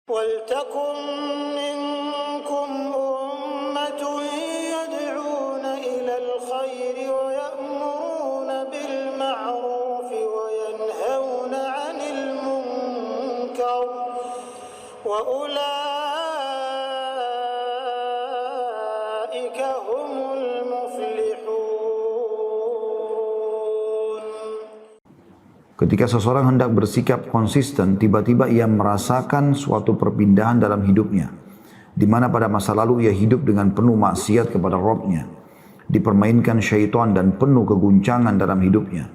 وَلْتَكُنْ مِنْكُمْ أُمَّةٌ يَدْعُونَ إِلَى الْخَيْرِ وَيَأْمُرُونَ بِالْمَعْرُوفِ وَيَنْهَوْنَ عَنِ الْمُنْكَرِ وَأُولَئِكَ هُمُ الْمُفْلِحُونَ. Ketika seseorang hendak bersikap konsisten, tiba-tiba ia merasakan suatu perpindahan dalam hidupnya, di mana pada masa lalu ia hidup dengan penuh maksiat kepada Rabb-Nya, dipermainkan syaitan dan penuh keguncangan dalam hidupnya.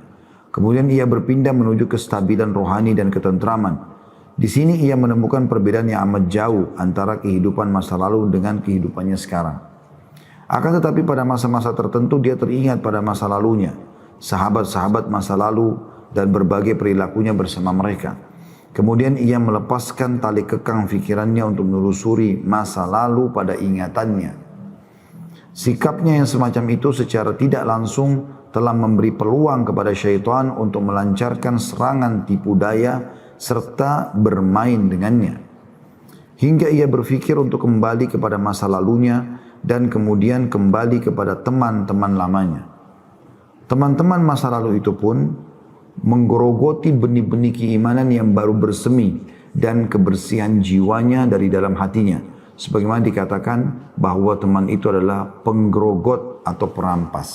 Kemudian ia berpindah menuju kestabilan rohani dan ketentraman. Di sini ia menemukan perbedaan yang amat jauh antara kehidupan masa lalu dengan kehidupannya sekarang. Akan tetapi pada masa-masa tertentu dia teringat pada masa lalunya, sahabat-sahabat masa lalu, dan berbagai perilakunya bersama mereka. Kemudian ia melepaskan tali kekang fikirannya untuk menelusuri masa lalu pada ingatannya. Sikapnya yang semacam itu secara tidak langsung telah memberi peluang kepada syaitan untuk melancarkan serangan tipu daya serta bermain dengannya. Hingga ia berfikir untuk kembali kepada masa lalunya dan kemudian kembali kepada teman-teman lamanya. Teman-teman masa lalu itu pun menggerogoti benih-benih keimanan yang baru bersemi dan kebersihan jiwanya dari dalam hatinya. Sebagaimana dikatakan bahwa teman itu adalah penggerogot atau perampas.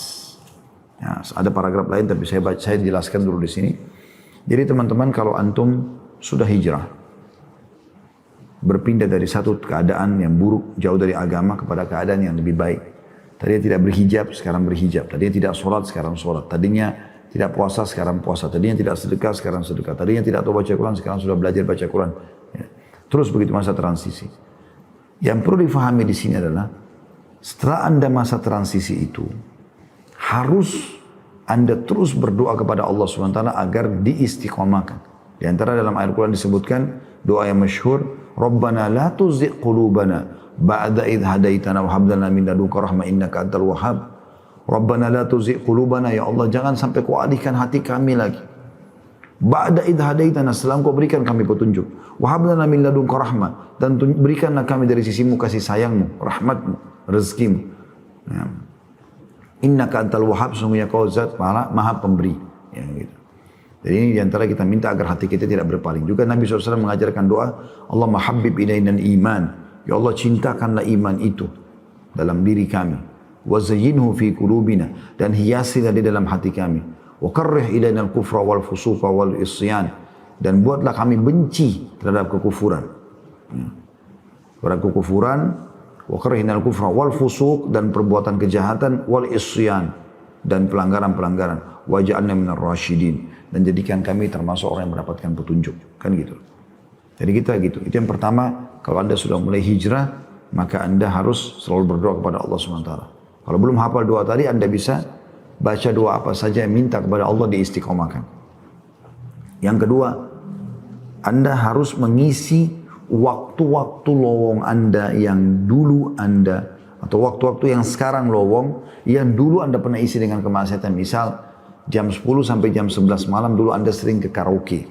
Ya, ada paragraf lain tapi saya jelaskan dulu di sini. Jadi teman-teman, kalau antum sudah hijrah, berpindah dari satu keadaan yang buruk jauh dari agama kepada keadaan yang lebih baik. Tadinya tidak berhijab, sekarang berhijab. Tadinya tidak sholat, sekarang sholat. Tadinya tidak puasa, sekarang puasa. Tadinya tidak sedekah, sekarang sedekah. Tadinya tidak tahu baca Quran, sekarang sudah belajar baca Quran. Ya. Terus begitu masa transisi. Yang perlu difahami di sini adalah, setelah Anda masa transisi itu, harus Anda terus berdoa kepada Allah SWT agar diistiqomahkan. Di antara dalam ayat Quran disebutkan, doa yang masyhur, Rabbana la tuzigh qulubana ba'da idh hadaitana wa hab lana min ladunka rahmah innaka antal wahhab. Rabbana la tuzigh qulubana, ya Allah jangan sampai kau alihkan hati kami lagi. Ba'da idh hadaitana, setelah kau berikan kami petunjuk. Wa hab lana min ladunka rahmah, dan berikanlah kami dari sisimu kasih sayangmu, rahmatmu, rezekimu. Ya. Innaka antal wahhab, sungguhnya kau zat maha pemberi. Ya, gitu. Jadi ini diantara kita minta agar hati kita tidak berpaling. Juga Nabi SAW mengajarkan doa, Allahumma habbib ilaina iman. Ya Allah cintakanlah iman itu dalam diri kami. وَزَيِّنْهُ فِي قُلُوبِنَا, dan hiasilah di dalam hati kami. وَكَرِّهْ إِلَيْنَا الْكُفْرَ وَالْفُسُوقَ وَالْإِصْيَانَ, dan buatlah kami benci terhadap kekufuran. Terhadap kekufuran, وَكَرِّهْ إِلَيْنَا الْكُفْرَ وَالْفُسُوقَ, dan perbuatan kejahatan, وَالْإِصْيَانَ, dan pelanggaran-pelanggaran. وَجَعَلْنَا مِنَ الرَّاشِدِينَ, dan jadikan kami termasuk orang yang mendapatkan petunjuk. Kan gitu. Jadi kita gitu. Itu yang pertama, kalau Anda sudah mulai hijrah, maka Anda harus selalu berdoa kepada Allah SWT. Kalau belum hafal doa tadi, Anda bisa baca doa apa saja yang minta kepada Allah diistiqomahkan. Yang kedua, Anda harus mengisi waktu-waktu lowong Anda yang dulu Anda, atau waktu-waktu yang sekarang lowong, yang dulu Anda pernah isi dengan kemaksiatan. Misal, jam 10 sampai jam 11 malam dulu Anda sering ke karaoke.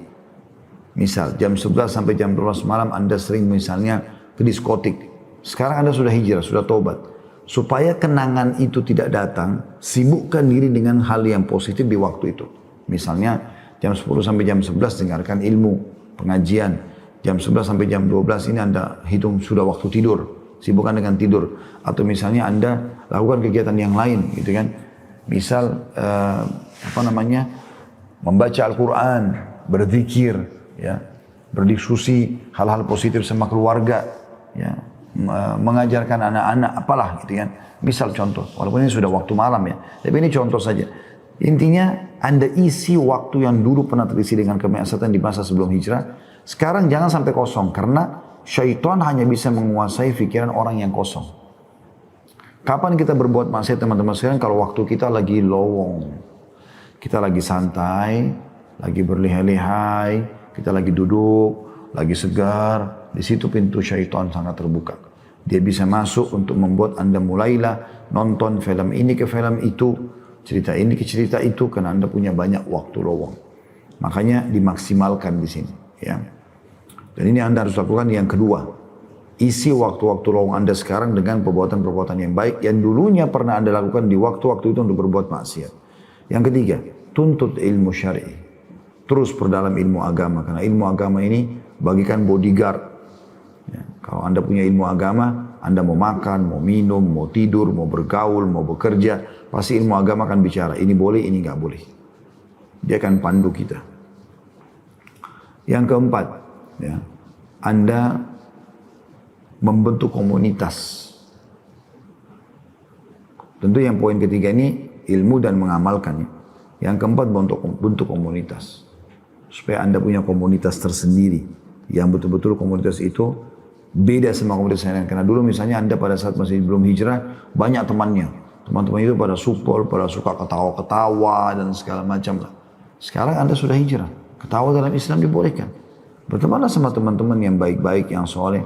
Misal, jam 11 sampai jam 12 malam Anda sering misalnya ke diskotik. Sekarang Anda sudah hijrah, sudah tobat. Supaya kenangan itu tidak datang, sibukkan diri dengan hal yang positif di waktu itu. Misalnya jam 10 sampai jam 11 dengarkan ilmu, pengajian. Jam 11 sampai jam 12 ini Anda hitung sudah waktu tidur. Sibukkan dengan tidur. Atau misalnya Anda lakukan kegiatan yang lain gitu kan. Misal membaca Al-Quran, berzikir, ya, berdiskusi hal-hal positif sama keluarga, ya. Mengajarkan anak-anak apalah gitu kan. Misal contoh, walaupun ini sudah waktu malam ya, tapi ini contoh saja. Intinya Anda isi waktu yang dulu pernah terisi dengan kemaksiatan di masa sebelum hijrah. Sekarang jangan sampai kosong, karena syaitan hanya bisa menguasai pikiran orang yang kosong. Kapan kita berbuat maksiat teman-teman sekalian? Kalau waktu kita lagi lowong, kita lagi santai, lagi berlihai-lihai, kita lagi duduk, lagi segar, di situ pintu syaitan sangat terbuka. Dia bisa masuk untuk membuat Anda mulailah nonton film ini ke film itu, cerita ini ke cerita itu, karena Anda punya banyak waktu lowong. Makanya dimaksimalkan di sini. Ya. Dan ini Anda harus lakukan yang kedua. Isi waktu-waktu lowong Anda sekarang dengan perbuatan-perbuatan yang baik yang dulunya pernah Anda lakukan di waktu-waktu itu untuk berbuat maksiat. Yang ketiga, tuntut ilmu syar'i. Terus perdalam ilmu agama, karena ilmu agama ini bagikan bodyguard. Ya, kalau Anda punya ilmu agama, Anda mau makan, mau minum, mau tidur, mau bergaul, mau bekerja, pasti ilmu agama akan bicara, ini boleh, ini nggak boleh. Dia akan pandu kita. Yang keempat, ya, Anda membentuk komunitas. Tentu yang poin ketiga ini ilmu dan mengamalkannya. Yang keempat bentuk komunitas. Supaya Anda punya komunitas tersendiri. Yang betul-betul komunitas itu beda sama komunitas lain. Karena dulu misalnya Anda pada saat masih belum hijrah, banyak temannya. Teman-teman itu pada support, pada suka ketawa-ketawa dan segala macam lah. Sekarang Anda sudah hijrah. Ketawa dalam Islam dibolehkan. Bertemanlah sama teman-teman yang baik-baik, yang soleh.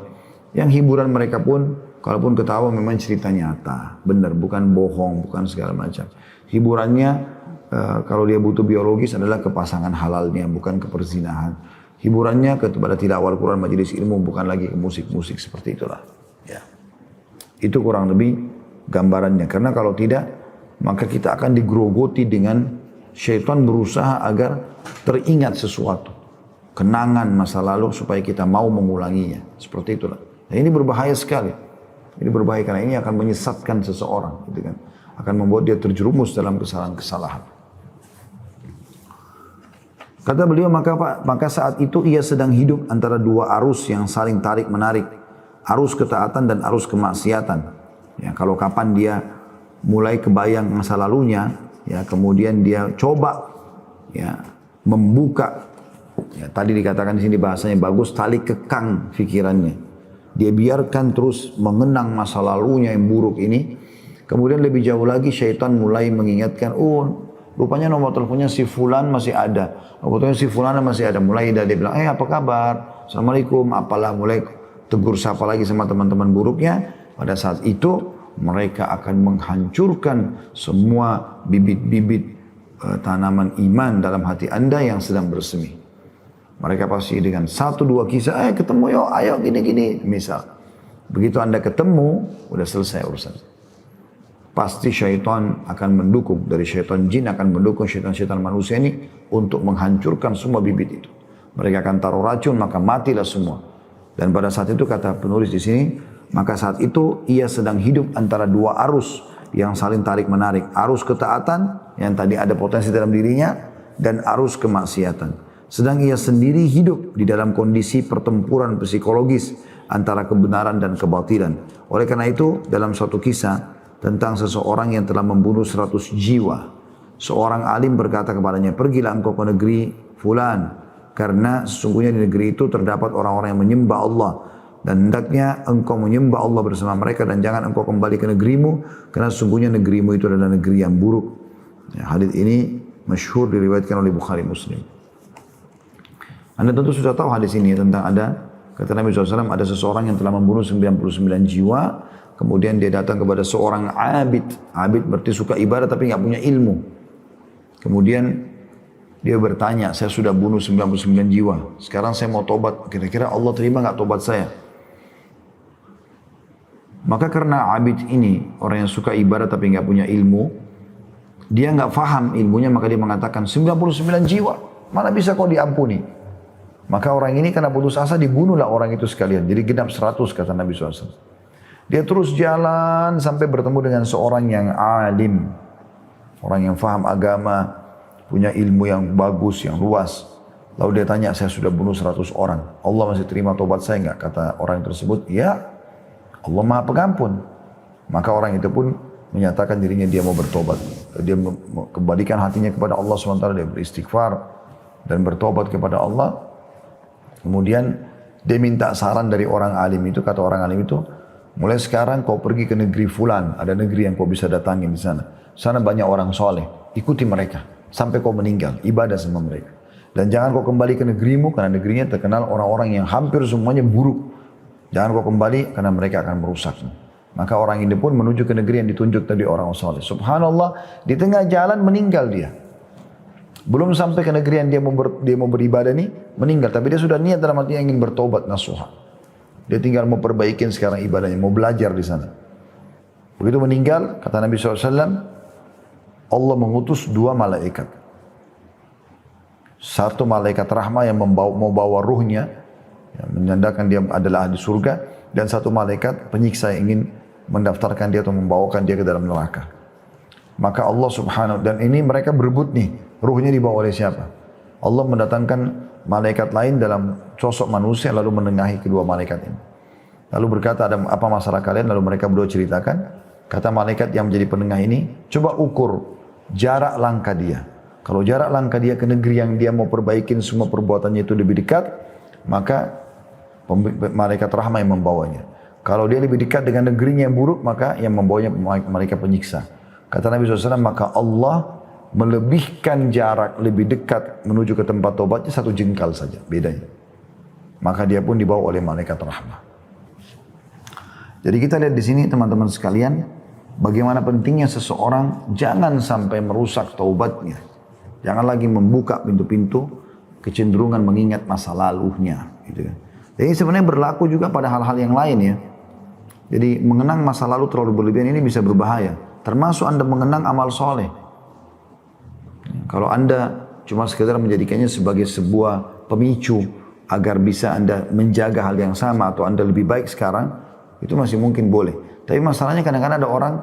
Yang hiburan mereka pun, kalaupun ketawa memang cerita nyata. Benar, bukan bohong, bukan segala macam. Hiburannya, kalau dia butuh biologis adalah ke pasangan halalnya, bukan ke perzinahan. Hiburannya kepada tilawah Al-Quran, majelis ilmu, bukan lagi ke musik-musik seperti itulah. Ya. Itu kurang lebih gambarannya. Karena kalau tidak, maka kita akan digerogoti dengan syaitan berusaha agar teringat sesuatu. Kenangan masa lalu supaya kita mau mengulanginya. Seperti itulah. Nah, ini berbahaya sekali. Ini berbahaya karena ini akan menyesatkan seseorang. Gitu kan. Akan membuat dia terjerumus dalam kesalahan-kesalahan. Kata beliau, maka saat itu ia sedang hidup antara dua arus yang saling tarik-menarik. Arus ketaatan dan arus kemaksiatan. Ya, kalau kapan dia mulai kebayang masa lalunya, ya, kemudian dia coba ya, membuka. Ya, tadi dikatakan di sini bahasanya bagus, tali kekang pikirannya. Dia biarkan terus mengenang masa lalunya yang buruk ini. Kemudian lebih jauh lagi syaitan mulai mengingatkan, oh rupanya nomor teleponnya si fulan masih ada. Rupanya si fulan masih ada. Mulai dia bilang, apa kabar? Assalamualaikum, apalah. Mulai tegur sapa lagi sama teman-teman buruknya. Pada saat itu mereka akan menghancurkan semua bibit-bibit tanaman iman dalam hati Anda yang sedang bersemi. Mereka pasti dengan satu dua kisah, ketemu yuk, ayo gini-gini. Misal, begitu Anda ketemu, udah selesai urusan. Pasti syaitan akan mendukung, dari syaitan jin akan mendukung syaitan-syaitan manusia ini untuk menghancurkan semua bibit itu. Mereka akan taruh racun, maka matilah semua. Dan pada saat itu kata penulis di sini, maka saat itu ia sedang hidup antara dua arus yang saling tarik-menarik. Arus ketaatan yang tadi ada potensi dalam dirinya dan arus kemaksiatan. Sedang ia sendiri hidup di dalam kondisi pertempuran psikologis antara kebenaran dan kebatilan. Oleh karena itu, dalam suatu kisah tentang seseorang yang telah membunuh 100 jiwa. Seorang alim berkata kepadanya, pergilah engkau ke negeri fulan, karena sesungguhnya di negeri itu terdapat orang-orang yang menyembah Allah. Dan hendaknya engkau menyembah Allah bersama mereka dan jangan engkau kembali ke negerimu, karena sesungguhnya negerimu itu adalah negeri yang buruk. Ya, hadits ini masyhur diriwayatkan oleh Bukhari Muslim. Anda tentu sudah tahu hadis ini tentang kata Nabi SAW, ada seseorang yang telah membunuh 99 jiwa. Kemudian dia datang kepada seorang abid. Abid berarti suka ibadah tapi nggak punya ilmu. Kemudian dia bertanya, saya sudah bunuh 99 jiwa. Sekarang saya mau tobat. Kira-kira Allah terima nggak tobat saya? Maka karena abid ini, orang yang suka ibadah tapi nggak punya ilmu, dia nggak faham ilmunya, maka dia mengatakan 99 jiwa. Mana bisa kau diampuni? Maka orang ini karena putus asa dibunuhlah orang itu sekalian. Jadi genap 100 kata Nabi SAW. Dia terus jalan sampai bertemu dengan seorang yang alim. Orang yang faham agama, punya ilmu yang bagus, yang luas. Lalu dia tanya, saya sudah bunuh 100 orang. Allah masih terima tobat saya enggak? Kata orang tersebut, ya Allah Maha Pengampun. Maka orang itu pun menyatakan dirinya dia mau bertobat. Dia kembalikan hatinya kepada Allah SWT. Dia beristighfar dan bertobat kepada Allah. Kemudian dia minta saran dari orang alim itu. Kata orang alim itu, mulai sekarang kau pergi ke negeri fulan, ada negeri yang kau bisa datangi di sana. Sana banyak orang soleh, ikuti mereka sampai kau meninggal, ibadah sama mereka. Dan jangan kau kembali ke negerimu karena negerinya terkenal orang-orang yang hampir semuanya buruk. Jangan kau kembali karena mereka akan merusaknya. Maka orang ini pun menuju ke negeri yang ditunjuk tadi orang soleh. Subhanallah, di tengah jalan meninggal dia. Belum sampai ke negeri yang dia mau beribadah nih, meninggal. Tapi dia sudah niat dalam hatinya ingin bertobat nasuha. Dia tinggal mau perbaikin sekarang ibadahnya, mau belajar di sana. Begitu meninggal, kata Nabi SAW, Allah mengutus 2 malaikat. Satu malaikat rahmah yang mau bawa ruhnya, yang menandakan dia adalah ahli surga, dan satu malaikat penyiksa yang ingin mendaftarkan dia atau membawakan dia ke dalam neraka. Maka Allah subhanahu, dan ini mereka berebut nih, ruhnya dibawa oleh siapa? Allah mendatangkan malaikat lain dalam sosok manusia lalu menengahi kedua malaikat ini. Lalu berkata, ada apa masalah kalian? Lalu mereka berdua ceritakan. Kata malaikat yang menjadi penengah ini, coba ukur jarak langkah dia. Kalau jarak langkah dia ke negeri yang dia mau perbaikin semua perbuatannya itu lebih dekat, maka malaikat rahmah yang membawanya. Kalau dia lebih dekat dengan negerinya yang buruk, maka yang membawanya malaikat penyiksa. Kata Nabi SAW, maka Allah melebihkan jarak lebih dekat menuju ke tempat tobatnya 1 jengkal saja, bedanya. Maka dia pun dibawa oleh malaikat rahmah. Jadi kita lihat di sini teman-teman sekalian, bagaimana pentingnya seseorang jangan sampai merusak taubatnya. Jangan lagi membuka pintu-pintu kecenderungan mengingat masa lalunya. Gitu kan. Jadi sebenarnya berlaku juga pada hal-hal yang lain ya. Jadi mengenang masa lalu terlalu berlebihan ini bisa berbahaya. Termasuk Anda mengenang amal soleh. Kalau Anda cuma sekedar menjadikannya sebagai sebuah pemicu agar bisa Anda menjaga hal yang sama atau Anda lebih baik sekarang, itu masih mungkin boleh. Tapi masalahnya kadang-kadang ada orang,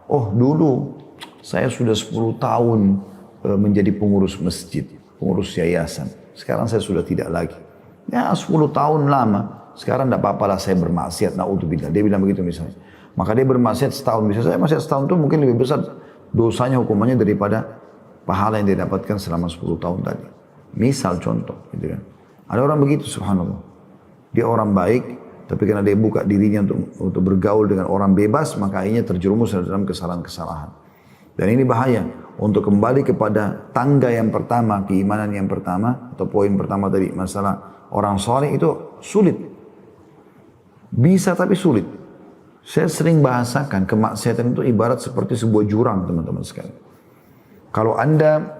oh dulu saya sudah 10 tahun menjadi pengurus masjid, pengurus yayasan. Sekarang saya sudah tidak lagi. Ya 10 tahun lama, sekarang tidak apa-apalah saya bermaksiat, na'udzubillah. Dia bilang begitu misalnya. Maka dia bermaksiat setahun, bisa saya maksiat setahun itu mungkin lebih besar dosanya, hukumannya daripada pahala yang dia dapatkan selama 10 tahun tadi. Misal contoh, gitu kan. Ada orang begitu subhanallah. Dia orang baik, tapi karena dia buka dirinya untuk bergaul dengan orang bebas, maka akhirnya terjerumus dalam kesalahan-kesalahan. Dan ini bahaya. Untuk kembali kepada tangga yang pertama, keimanan yang pertama, atau poin pertama tadi, masalah orang soleh itu sulit. Bisa tapi sulit. Saya sering bahasakan, kemaksiatan itu ibarat seperti sebuah jurang teman-teman sekalian. Kalau Anda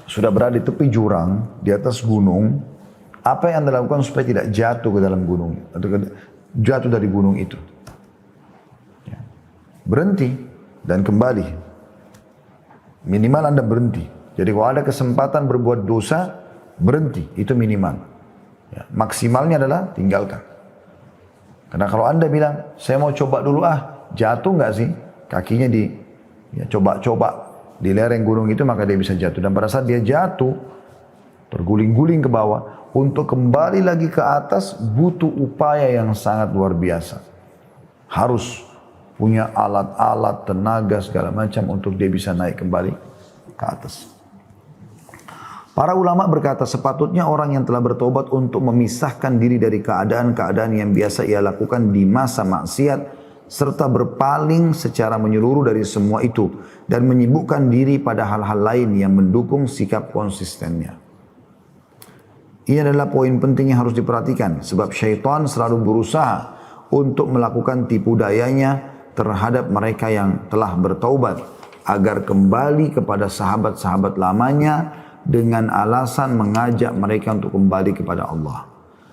sudah berada di tepi jurang, di atas gunung, apa yang Anda lakukan supaya tidak jatuh ke dalam gunung, atau jatuh dari gunung itu? Ya. Berhenti dan kembali. Minimal Anda berhenti. Jadi kalau ada kesempatan berbuat dosa, berhenti. Itu minimal. Ya. Maksimalnya adalah tinggalkan. Karena kalau Anda bilang, saya mau coba dulu jatuh nggak sih? Kakinya coba-coba di lereng gunung itu, maka dia bisa jatuh. Dan pada saat dia jatuh, terguling-guling ke bawah, untuk kembali lagi ke atas butuh upaya yang sangat luar biasa. Harus punya alat-alat, tenaga, segala macam untuk dia bisa naik kembali ke atas. Para ulama berkata, sepatutnya orang yang telah bertobat untuk memisahkan diri dari keadaan-keadaan yang biasa ia lakukan di masa maksiat, serta berpaling secara menyeluruh dari semua itu, dan menyibukkan diri pada hal-hal lain yang mendukung sikap konsistennya. Ini adalah poin penting yang harus diperhatikan, sebab syaitan selalu berusaha untuk melakukan tipu dayanya terhadap mereka yang telah bertaubat, agar kembali kepada sahabat-sahabat lamanya dengan alasan mengajak mereka untuk kembali kepada Allah.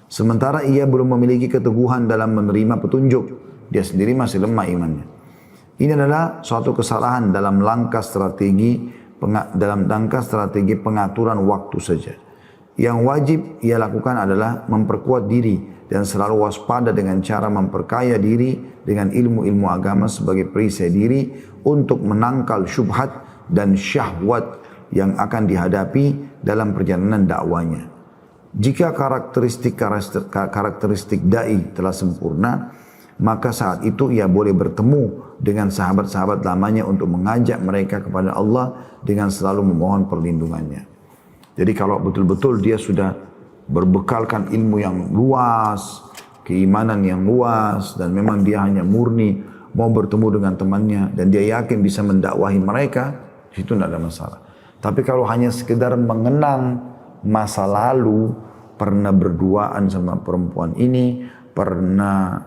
Sementara ia belum memiliki keteguhan dalam menerima petunjuk, dia sendiri masih lemah imannya. Ini adalah suatu kesalahan dalam langkah strategi pengaturan waktu saja. Yang wajib ia lakukan adalah memperkuat diri dan selalu waspada dengan cara memperkaya diri dengan ilmu-ilmu agama sebagai perisai diri untuk menangkal syubhat dan syahwat yang akan dihadapi dalam perjalanan dakwanya. Jika karakteristik dai telah sempurna, maka saat itu ia boleh bertemu dengan sahabat-sahabat lamanya untuk mengajak mereka kepada Allah dengan selalu memohon perlindungannya. Jadi kalau betul-betul dia sudah berbekalkan ilmu yang luas, keimanan yang luas, dan memang dia hanya murni mau bertemu dengan temannya, dan dia yakin bisa mendakwahi mereka, itu tidak ada masalah. Tapi kalau hanya sekedar mengenang masa lalu, pernah berduaan sama perempuan ini, pernah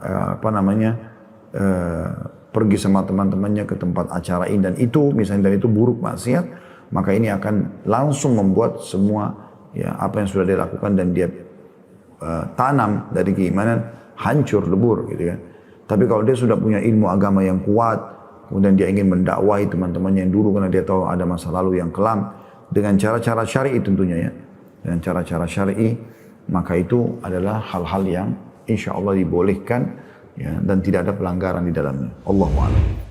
pergi sama teman-temannya ke tempat acara ini dan itu, misalnya, dan itu buruk maksiat, maka ini akan langsung membuat semua ya apa yang sudah dia lakukan dan dia tanam dari keimanan hancur lebur gitu kan. Tapi kalau dia sudah punya ilmu agama yang kuat, kemudian dia ingin mendakwai teman-temannya yang dulu karena dia tahu ada masa lalu yang kelam dengan cara-cara syar'i tentunya ya, dengan cara-cara syar'i, maka itu adalah hal-hal yang insya Allah dibolehkan ya, dan tidak ada pelanggaran di dalamnya. Allahu a'lam.